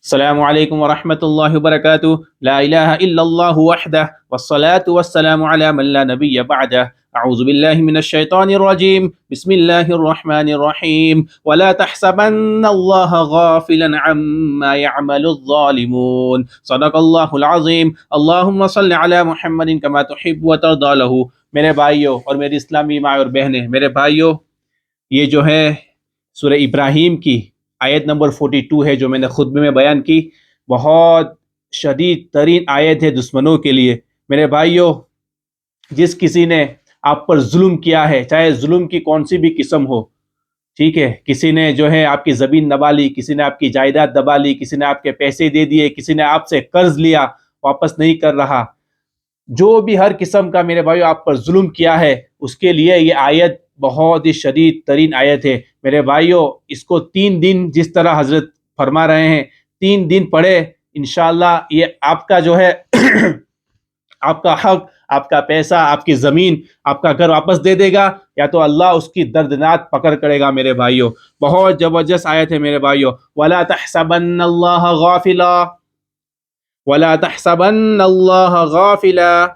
السلام علیکم ورحمۃ اللہ وبرکاتہ۔ لا الہ الا اللہ وحدہ والصلاة والسلام علی من لا نبی بعدہ۔ اعوذ باللہ من الشیطان الرجیم، بسم اللہ الرحمن الرحیم۔ ولا تحسبن اللہ غافلا عما يعمل الظالمون، صدق اللہ العظیم۔ اللہم صل علی محمد کما تحب وترضى لہ۔ میرے بھائیوں اور میری اسلامی ماں اور بہنیں، میرے بھائیوں، یہ جو ہے سورہ ابراہیم کی آیت نمبر 42 ہے جو میں نے خطبے میں بیان کی۔ بہت شدید ترین آیت ہے دشمنوں کے لیے۔ میرے بھائیوں، جس کسی نے آپ پر ظلم کیا ہے، چاہے ظلم کی کون سی بھی قسم ہو، ٹھیک ہے، کسی نے جو ہے آپ کی زمین دبا لی، کسی نے آپ کی جائیداد دبا لی، کسی نے آپ کے پیسے دے دیے، کسی نے آپ سے قرض لیا واپس نہیں کر رہا، جو بھی ہر قسم کا میرے بھائیوں آپ پر ظلم کیا ہے، اس کے لیے یہ آیت بہت ہی شدید ترین آیت ہے۔ میرے بھائیوں، اس کو 3 دن جس طرح حضرت فرما رہے ہیں، 3 دن پڑھے، انشاءاللہ یہ آپ کا جو ہے آپ کا حق، آپ کا پیسہ، آپ کی زمین، آپ کا گھر واپس دے دے گا، یا تو اللہ اس کی دردناک پکڑ کرے گا۔ میرے بھائیوں، بہت زبردست آیت ہے میرے بھائیوں۔ وَلَا تَحْسَبَنَّ اللَّهَ غَافِلًا، وَلَا تَحْسَبَنَّ اللَّهَ غَافِلًا،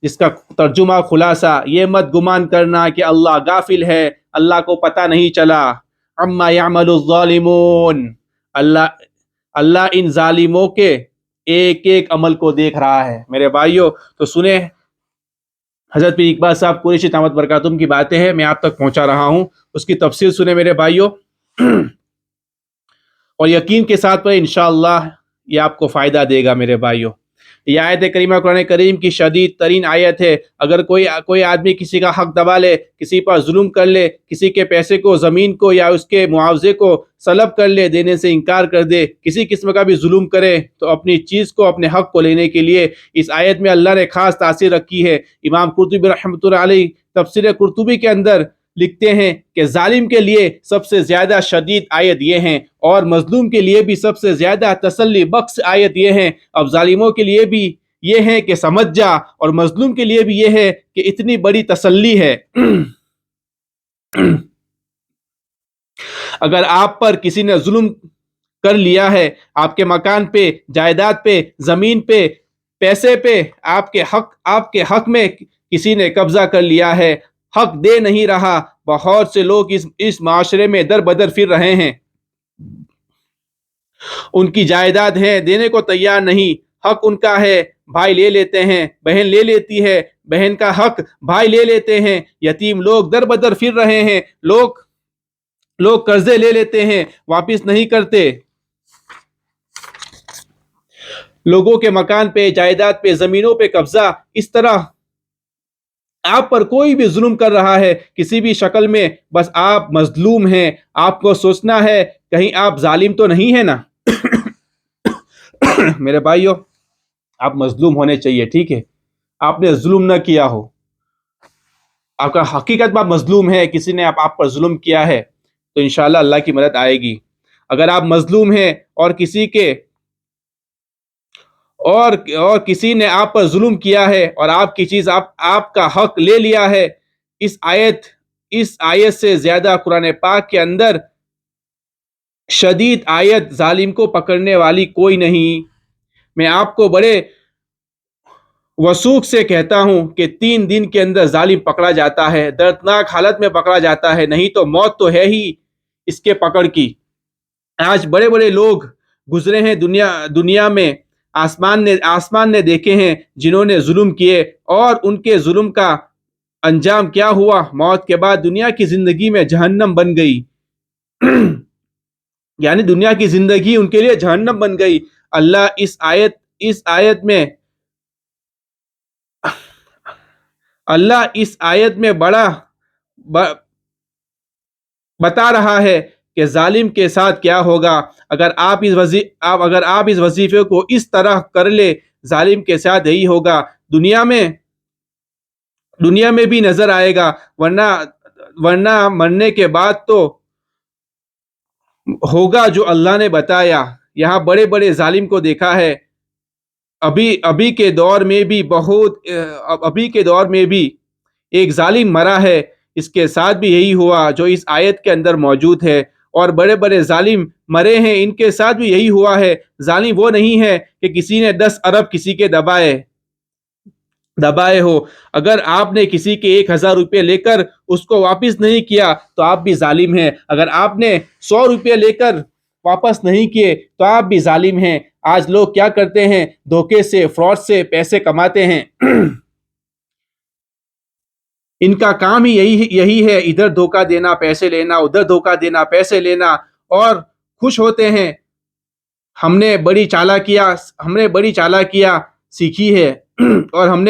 جس کا ترجمہ خلاصہ، یہ مت گمان کرنا کہ اللہ غافل ہے، اللہ کو پتہ نہیں چلا۔ عما يعمل الظالمون، اللہ ان ظالموں کے ایک ایک عمل کو دیکھ رہا ہے۔ میرے بھائیوں، تو سنیں، حضرت پیر اقبال صاحب قریشی دامت برکاتہم کی باتیں ہیں، میں آپ تک پہنچا رہا ہوں، اس کی تفسیر سنیں میرے بھائیوں، اور یقین کے ساتھ پر انشاءاللہ یہ آپ کو فائدہ دے گا۔ میرے بھائیوں، یہ آیت کریمہ قرآن کریم کی شدید ترین آیت ہے۔ اگر کوئی آدمی کسی کا حق دبا لے، کسی پر ظلم کر لے، کسی کے پیسے کو، زمین کو یا اس کے معاوضے کو سلب کر لے، دینے سے انکار کر دے، کسی قسم کا بھی ظلم کرے، تو اپنی چیز کو، اپنے حق کو لینے کے لیے اس آیت میں اللہ نے خاص تاثیر رکھی ہے۔ امام قرطبی رحمۃ اللہ علیہ تفسیر قرطبی کے اندر لکھتے ہیں کہ ظالم کے لیے سب سے زیادہ شدید آیت یہ ہیں، اور مظلوم کے لیے بھی سب سے زیادہ تسلی بخش آیت یہ ہیں۔ اب ظالموں کے لیے بھی یہ ہے کہ سمجھ جا، اور مظلوم کے لیے بھی یہ ہے کہ اتنی بڑی تسلی ہے۔ اگر آپ پر کسی نے ظلم کر لیا ہے، آپ کے مکان پہ، جائیداد پہ، زمین پہ، پیسے پہ، آپ کے حق میں کسی نے قبضہ کر لیا ہے، حق دے نہیں رہا، بہت سے لوگ اس معاشرے میں در بدر پھر رہے ہیں، ان کی جائیداد ہے، دینے کو تیار نہیں، حق ان کا ہے، بھائی لے لیتے ہیں، بہن لے لیتی ہے، بہن کا حق بھائی لے لیتے ہیں، یتیم لوگ در بدر پھر رہے ہیں، لوگ قرضے لے لیتے ہیں، واپس نہیں کرتے، لوگوں کے مکان پہ، جائیداد پہ، زمینوں پہ قبضہ۔ اس طرح آپ پر کوئی بھی ظلم کر رہا ہے کسی بھی شکل میں، بس آپ مظلوم ہیں، آپ کو سوچنا ہے کہیں آپ ظالم تو نہیں ہے نا۔ میرے بھائیوں، آپ مظلوم ہونے چاہیے، ٹھیک ہے، آپ نے ظلم نہ کیا ہو، آپ کا حقیقت میں مظلوم ہے، کسی نے آپ پر ظلم کیا ہے، تو انشاءاللہ اللہ کی مدد آئے گی۔ اگر آپ مظلوم ہیں اور کسی نے آپ پر ظلم کیا ہے اور آپ کی چیز، آپ کا حق لے لیا ہے، اس آیت سے زیادہ قرآن پاک کے اندر شدید آیت ظالم کو پکڑنے والی کوئی نہیں۔ میں آپ کو بڑے وثوق سے کہتا ہوں کہ 3 دن کے اندر ظالم پکڑا جاتا ہے، دردناک حالت میں پکڑا جاتا ہے، نہیں تو موت تو ہے ہی اس کے پکڑ کی۔ آج بڑے بڑے لوگ گزرے ہیں دنیا میں، آسمان نے دیکھے ہیں جنہوں نے ظلم کیے، اور ان کے ظلم کا انجام کیا ہوا؟ موت کے بعد دنیا کی زندگی میں جہنم بن گئی، یعنی دنیا کی زندگی ان کے لیے جہنم بن گئی۔ اللہ اس آیت میں بڑا بتا رہا ہے کہ ظالم کے ساتھ کیا ہوگا۔ اگر آپ اس وظیفے کو اس طرح کر لے، ظالم کے ساتھ یہی ہوگا، دنیا میں بھی نظر آئے گا، ورنہ مرنے کے بعد تو ہوگا جو اللہ نے بتایا۔ یہاں بڑے بڑے ظالم کو دیکھا ہے، ابھی کے دور میں بھی ایک ظالم مرا ہے، اس کے ساتھ بھی یہی ہوا جو اس آیت کے اندر موجود ہے۔ اور بڑے بڑے ظالم مرے ہیں، ان کے ساتھ بھی یہی ہوا ہے۔ ظالم وہ نہیں ہے کہ کسی نے 10 ارب کسی کے دبائے ہو۔ اگر آپ نے کسی کے 1000 روپے لے کر اس کو واپس نہیں کیا تو آپ بھی ظالم ہیں۔ اگر آپ نے 100 روپے لے کر واپس نہیں کیے تو آپ بھی ظالم ہیں۔ آج لوگ کیا کرتے ہیں؟ دھوکے سے، فراڈ سے پیسے کماتے ہیں۔ ان کا کام ہی یہی ہے، ادھر دھوکہ دینا، پیسے لینا، ادھر دھوکہ دینا، پیسے لینا، اور خوش ہوتے ہیں ہم نے بڑی چالاکیاں سیکھی ہے اور ہم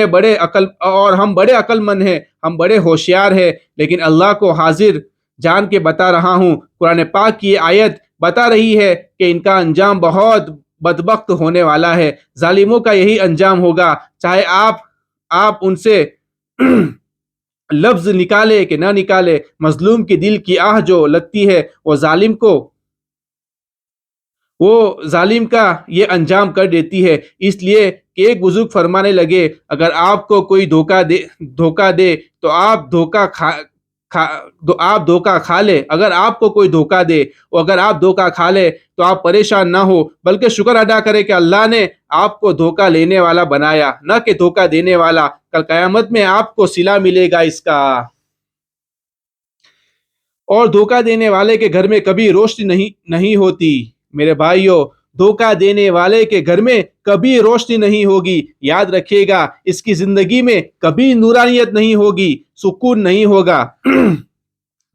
بڑے عقل مند ہیں، ہم بڑے ہوشیار ہیں۔ لیکن اللہ کو حاضر جان کے بتا رہا ہوں، قرآن پاک کی آیت بتا رہی ہے کہ ان کا انجام بہت بدبخت ہونے والا ہے۔ ظالموں کا یہی انجام ہوگا، چاہے آپ ان سے لفظ نکالے کہ نہ نکالے۔ مظلوم کی دل کی آہ جو لگتی ہے وہ ظالم کا یہ انجام کر دیتی ہے۔ اس لیے کہ ایک بزرگ فرمانے لگے، اگر آپ کو کوئی دھوکہ دے تو آپ دھوکہ کھا لے۔ اگر آپ کو کوئی دھوکہ دے اور اگر آپ دھوکہ کھا لے تو آپ پریشان نہ ہو، بلکہ شکر ادا کرے کہ اللہ نے آپ کو دھوکہ لینے والا بنایا، نہ کہ دھوکہ دینے والا۔ کل قیامت میں آپ کو صلہ ملے گا اس کا۔ اور دھوکہ دینے والے کے گھر میں کبھی روشنی نہیں ہوتی۔ میرے بھائیوں، دھوکہ دینے والے کے گھر میں کبھی روشنی نہیں ہوگی۔ یاد رکھیے گا، اس کی زندگی میں کبھی نورانیت نہیں ہوگی، سکون نہیں ہوگا۔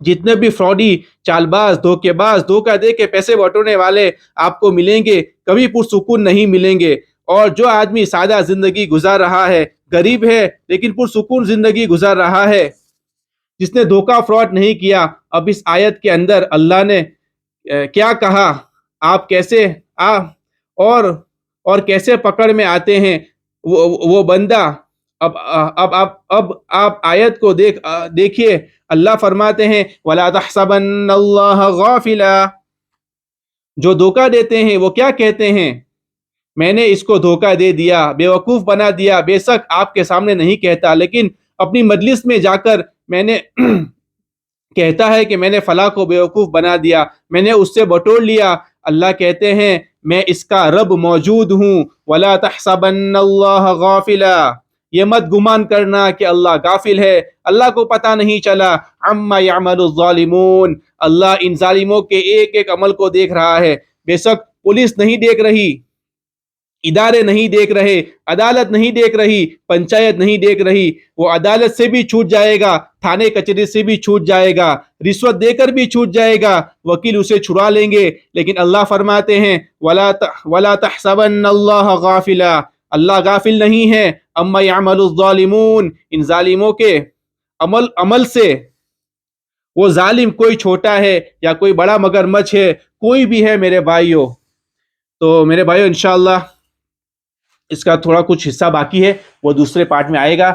جتنے بھی فراڈی، چال باز، دھوکے باز، دھوکہ دے کے پیسے بٹورنے والے آپ کو ملیں گے، کبھی پرسکون نہیں ملیں گے۔ اور جو آدمی سادہ زندگی گزار رہا ہے، غریب ہے لیکن پرسکون زندگی گزار رہا ہے، جس نے دھوکہ فراڈ نہیں کیا۔ اب اس آیت کے اندر اللہ نے کیا کہا، آپ کیسے اور کیسے پکڑ میں آتے ہیں وہ بندہ۔ اب آپ آیت کو دیکھیے، اللہ فرماتے ہیں وَلَا تَحْسَبَنَّ اللَّهَ غَافِلًا۔ جو دھوکہ دیتے ہیں وہ کیا کہتے ہیں؟ میں نے اس کو دھوکہ دے دیا، بے وقوف بنا دیا۔ بے شک آپ کے سامنے نہیں کہتا، لیکن اپنی مجلس میں جا کر میں نے کہتا ہے کہ میں نے فلاں کو بے وقوف بنا دیا، میں نے اس سے بٹور لیا۔ اللہ کہتے ہیں میں اس کا رب موجود ہوں۔ وَلَا تَحْسَبَنَّ اللَّهَ غَافِلًا۔ یہ مت گمان کرنا کہ اللہ غافل ہے، اللہ کو پتہ نہیں چلا۔ عَمَّا يَعْمَلُ الظَّالِمُونَ۔ اللہ ان ظالموں کے ایک ایک عمل کو دیکھ رہا ہے۔ بے شک پولیس نہیں دیکھ رہی، ادارے نہیں دیکھ رہے، عدالت نہیں دیکھ رہی، پنچایت نہیں دیکھ رہی۔ وہ عدالت سے بھی چھوٹ جائے گا، تھانے کچہری سے بھی چھوٹ جائے گا، رشوت دے کر بھی چھوٹ جائے گا، وکیل اسے چھڑا لیں گے، لیکن اللہ فرماتے ہیں وَلَا تَحْسَبَنَّ اللَّهَ غَافِلًا۔ اللہ غافل نہیں ہے۔ اَمَّا يَعْمَلُ الظَّالِمُونَ۔ ان ظالموں کے عمل سے وہ ظالم کوئی چھوٹا ہے یا کوئی بڑا مگرمچھ ہے، کوئی بھی ہے میرے بھائیوں۔ تو میرے بھائیوں، انشاءاللہ اس کا تھوڑا کچھ حصہ باقی ہے، وہ دوسرے پارٹ میں آئے گا۔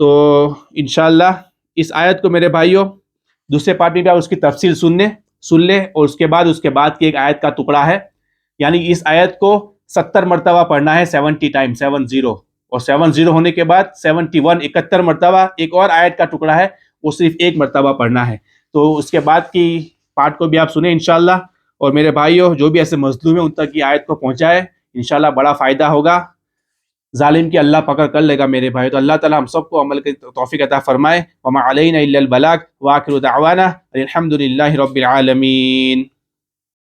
تو انشاءاللہ اس آیت کو میرے بھائیوں دوسرے پارٹ میں بھی آپ اس کی تفصیل سن لیں، اور اس کے بعد کی ایک آیت کا ٹکڑا ہے، یعنی اس آیت کو 70 مرتبہ پڑھنا ہے، 70 ٹائم، 70، اور 70 ہونے کے بعد 71 71 مرتبہ ایک اور آیت کا ٹکڑا ہے، وہ صرف ایک مرتبہ پڑھنا ہے۔ تو اس کے بعد کی پارٹ کو بھی آپ سنیں انشاءاللہ، اور میرے بھائیوں جو بھی ایسے مظلوم ہیں ان تک یہ آیت کو پہنچائے، انشاءاللہ بڑا فائدہ ہوگا۔ ظالم کی اللہ پکڑ کر لے گا میرے بھائی۔ تو اللہ تعالیٰ ہم سب کو عمل کی توفیق عطا فرمائے۔ وما علینا الا البلاغ، وآخر دعوانا الحمد للہ رب العالمین۔